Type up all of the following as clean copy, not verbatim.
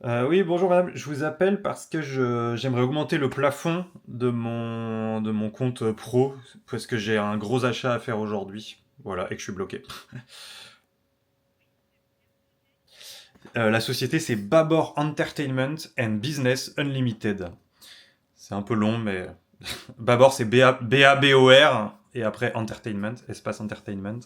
Oui, bonjour madame, je vous appelle parce que j'aimerais augmenter le plafond de mon compte pro, parce que j'ai un gros achat à faire aujourd'hui. Voilà, et que je suis bloqué. La société, c'est Babor Entertainment and Business Unlimited. C'est un peu long, mais Babor, c'est B-A-B-O-R, et après Entertainment, espace Entertainment.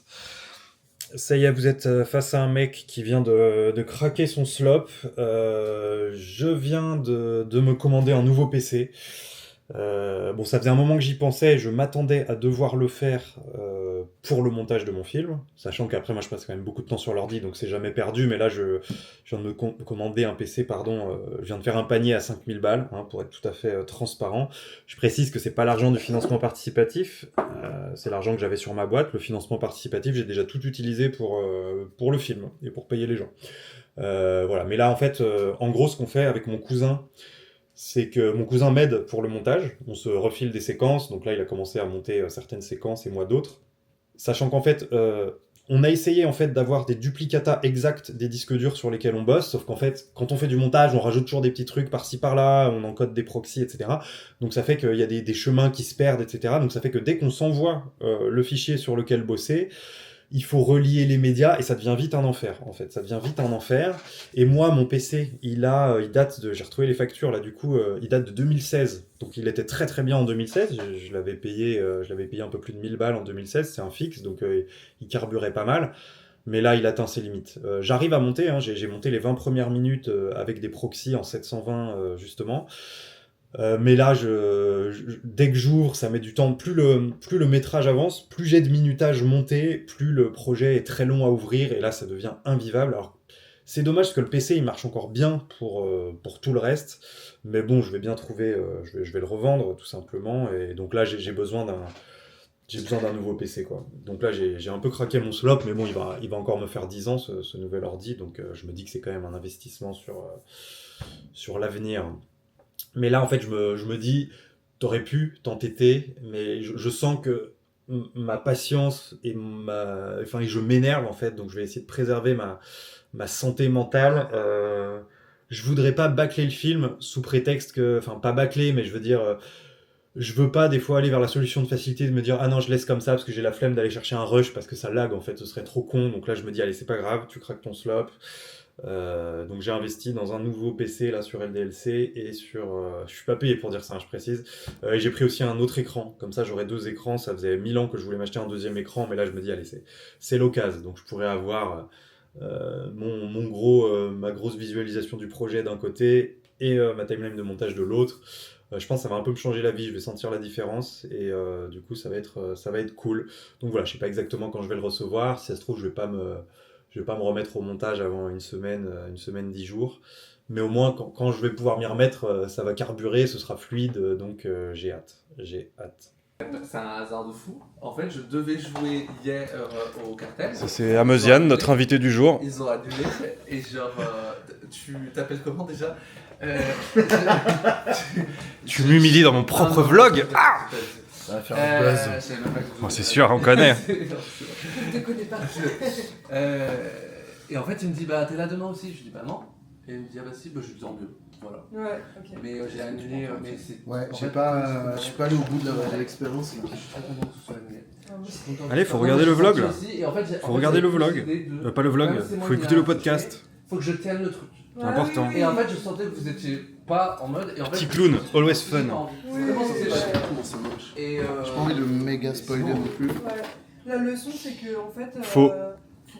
Ça y est, vous êtes face à un mec qui vient de craquer son slop. Je viens de me commander un nouveau PC. Bon, ça faisait un moment que j'y pensais, je m'attendais à devoir le faire pour le montage de mon film, sachant qu'après moi je passe quand même beaucoup de temps sur l'ordi, donc c'est jamais perdu, mais là je viens de me commander un PC, pardon, je viens de faire un panier à 5000 balles, hein, pour être tout à fait transparent. Je précise que c'est pas l'argent du financement participatif, c'est l'argent que j'avais sur ma boîte. Le financement participatif, j'ai déjà tout utilisé pour le film et pour payer les gens. Voilà, mais là en fait, en gros ce qu'on fait avec mon cousin, c'est que mon cousin m'aide pour le montage. On se refile des séquences. Donc là, il a commencé à monter certaines séquences et moi d'autres. Sachant qu'en fait, on a essayé en fait d'avoir des duplicata exacts des disques durs sur lesquels on bosse. Sauf qu'en fait, quand on fait du montage, on rajoute toujours des petits trucs par-ci par-là, on encode des proxys, etc. Donc ça fait qu'il y a des chemins qui se perdent, etc. Donc ça fait que dès qu'on s'envoie le fichier sur lequel bosser, il faut relier les médias et ça devient vite un enfer en fait, ça devient vite un enfer. Et moi mon PC il date de, j'ai retrouvé les factures là du coup, il date de 2016, donc il était très très bien en 2016. Je l'avais payé un peu plus de 1000 balles en 2016, c'est un fixe, donc il carburait pas mal. Mais là, il atteint ses limites. J'arrive à monter, hein, j'ai monté les 20 premières minutes avec des proxys en 720 justement. Mais là, dès que j'ouvre, ça met du temps. Plus le métrage avance, plus j'ai de minutage monté, plus le projet est très long à ouvrir, et là, ça devient invivable. Alors, c'est dommage parce que le PC, il marche encore bien pour tout le reste. Mais bon, je vais bien trouver, je vais le revendre tout simplement. Et donc là, j'ai besoin d'un nouveau PC, quoi. Donc là, j'ai un peu craqué mon slop, mais bon, il va encore me faire 10 ans, ce nouvel ordi. Donc je me dis que c'est quand même un investissement sur l'avenir. Mais là, en fait, je me dis, t'aurais pu t'entêter, mais je sens que ma patience enfin, je m'énerve en fait, donc je vais essayer de préserver ma santé mentale. Je voudrais pas bâcler le film sous prétexte que, enfin, pas bâcler, mais je veux dire, je veux pas des fois aller vers la solution de facilité de me dire ah non, je laisse comme ça parce que j'ai la flemme d'aller chercher un rush parce que ça lag en fait, ce serait trop con. Donc là, je me dis allez, c'est pas grave, tu craques ton slop. Donc j'ai investi dans un nouveau PC là sur LDLC et je suis pas payé pour dire ça, hein, je précise. Et j'ai pris aussi un autre écran, comme ça j'aurai deux écrans. Ça faisait 1000 ans que je voulais m'acheter un deuxième écran, mais là je me dis allez, c'est l'occasion. Donc je pourrais avoir ma grosse visualisation du projet d'un côté et ma timeline de montage de l'autre. Je pense que ça va un peu me changer la vie, je vais sentir la différence et du coup ça va être cool. Donc voilà, je sais pas exactement quand je vais le recevoir. Si ça se trouve, je vais pas me remettre au montage avant une semaine, 10 jours. Mais au moins, quand je vais pouvoir m'y remettre, ça va carburer, ce sera fluide, donc j'ai hâte. J'ai hâte. C'est un hasard de fou. En fait, je devais jouer hier au cartel. Ça, c'est Amesiane, notre invité du jour. Ils ont annulé. Et genre, tu t'appelles comment déjà Tu m'humilies dans mon propre vlog. Ah, ça va faire un buzz. bon, c'est sûr, on connaît. Je te connais pas. Et en fait, il me dit bah t'es là demain aussi. Je dis bah non. Et il me dit ah bah si, bah je lui dis en mieux. Voilà. Ouais, ok. Mais j'ai annulé. Mais c'est. Ouais, je suis pas allé au bout de l'expérience. Je suis très content que ce soit annulé. Allez, faut regarder le vlog là. Faut regarder le vlog. Pas le vlog, faut écouter le podcast. Faut que je tienne le truc. C'est important. Et en fait, je sentais que vous étiez pas en mode. Et en Petit fait, clown, always fun. Vraiment, Je c'était sais pas comment ça marche. Et J'ai pas envie de méga spoiler non plus. Ouais. La leçon, c'est que en fait, Faut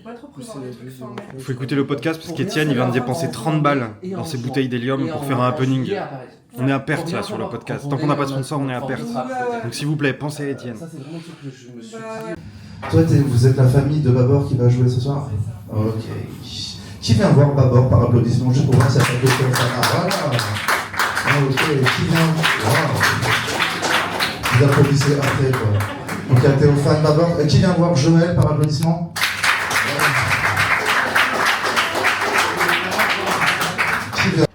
pas trop prévoir les trucs. Faut écouter le podcast parce qu'Étienne il vient de dépenser 30 balles dans ses bouteilles d'hélium pour faire un happening. On est à perte là sur le podcast. Tant qu'on n'a pas de sponsor, on est à perte. Donc s'il vous plaît, pensez à Étienne. Ça, c'est vraiment le truc que je me suis dit. Toi, vous êtes la famille de Babor qui va jouer ce soir? Ok. Qui vient voir Babor par applaudissement juste pour voir si ça fait comme ça? Voilà. Ah, ok. Qui vient? Waouh. Vous applaudissez après, quoi. Donc, il y a Théophane Babor. Et qui vient voir Joël par applaudissement? Qui vient?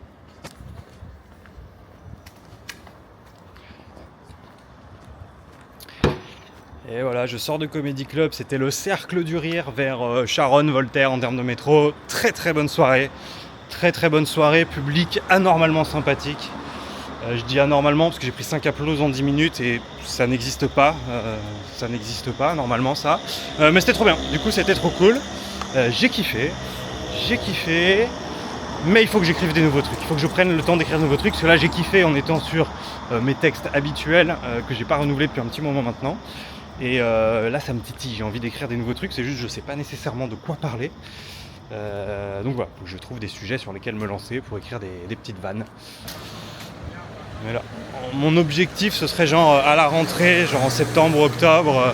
Et voilà, je sors de Comedy Club, c'était le cercle du rire vers Charonne, Voltaire en termes de métro. Très très bonne soirée, très très bonne soirée, public anormalement sympathique. Je dis anormalement parce que j'ai pris 5 applauses en 10 minutes et ça n'existe pas. Ça n'existe pas normalement ça. Mais c'était trop bien, du coup c'était trop cool. J'ai kiffé. Mais il faut que j'écrive des nouveaux trucs. Il faut que je prenne le temps d'écrire de nouveaux trucs. Parce que là j'ai kiffé en étant sur mes textes habituels que j'ai pas renouvelés depuis un petit moment maintenant. Et là ça me titille, j'ai envie d'écrire des nouveaux trucs. C'est juste je sais pas nécessairement de quoi parler. Donc voilà, faut que je trouve des sujets sur lesquels me lancer pour écrire des petites vannes. Mais là, mon objectif ce serait genre à la rentrée, genre en septembre ou octobre,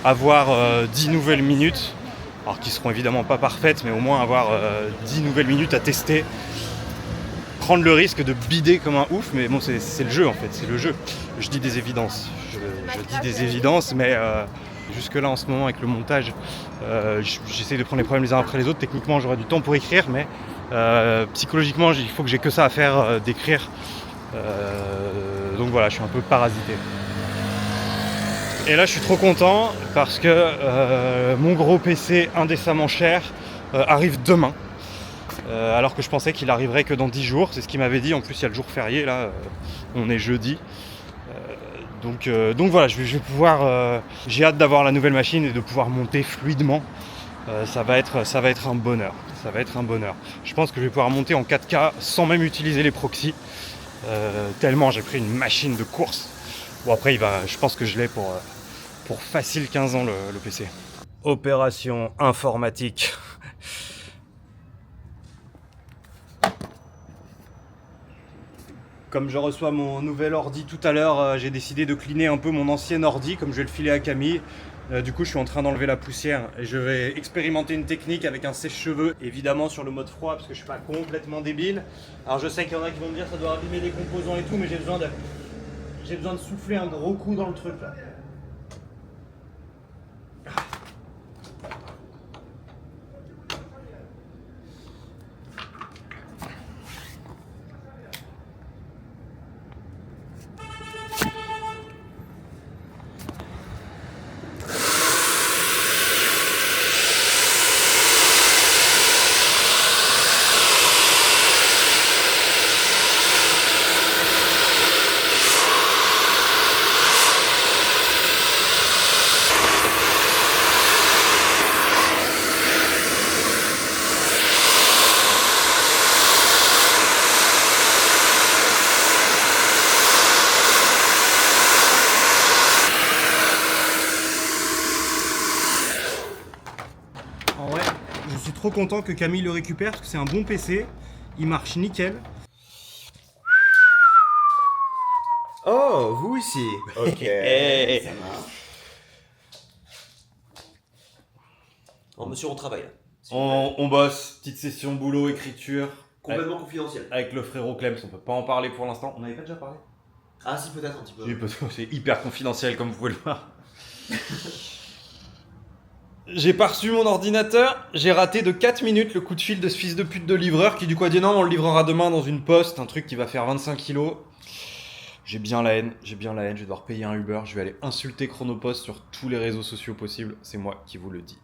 avoir 10 nouvelles minutes. Alors qui seront évidemment pas parfaites, mais au moins avoir 10 nouvelles minutes à tester. Prendre le risque de bider comme un ouf, mais bon c'est le jeu en fait, c'est le jeu. Je dis des évidences, je dis des évidences, mais jusque là en ce moment avec le montage, j'essaie de prendre les problèmes les uns après les autres. Techniquement j'aurai du temps pour écrire, mais psychologiquement il faut que j'ai que ça à faire d'écrire. Donc voilà, je suis un peu parasité. Et là je suis trop content parce que mon gros PC indécemment cher arrive demain. Alors que je pensais qu'il arriverait que dans 10 jours, c'est ce qu'il m'avait dit. En plus il y a le jour férié là, on est jeudi. Donc voilà, je vais pouvoir. J'ai hâte d'avoir la nouvelle machine et de pouvoir monter fluidement. Ça va être un bonheur. Ça va être un bonheur. Je pense que je vais pouvoir monter en 4K sans même utiliser les proxys. Tellement j'ai pris une machine de course. Bon après je pense que je l'ai pour facile 15 ans le PC. Opération informatique. Comme je reçois mon nouvel ordi tout à l'heure, j'ai décidé de cleaner un peu mon ancien ordi comme je vais le filer à Camille. Du coup je suis en train d'enlever la poussière et je vais expérimenter une technique avec un sèche-cheveux, évidemment sur le mode froid parce que je suis pas complètement débile. Alors je sais qu'il y en a qui vont me dire ça doit abîmer des composants et tout, mais j'ai besoin de souffler un gros coup dans le truc là. En vrai, je suis trop content que Camille le récupère parce que c'est un bon PC, il marche nickel. Oh, vous ici. Ok. Ça marche. Oh, monsieur, on travaille là. On bosse, petite session boulot, écriture. Complètement confidentiel. Avec le frérot Clems, on peut pas en parler pour l'instant. On n'avait pas déjà parlé? Ah si, peut-être un petit peu. Oui, parce que c'est hyper confidentiel comme vous pouvez le voir. J'ai pas reçu mon ordinateur, j'ai raté de 4 minutes le coup de fil de ce fils de pute de livreur qui du coup a dit non, on le livrera demain dans une poste, un truc qui va faire 25 kilos. J'ai bien la haine, je vais devoir payer un Uber, je vais aller insulter Chronopost sur tous les réseaux sociaux possibles, c'est moi qui vous le dis.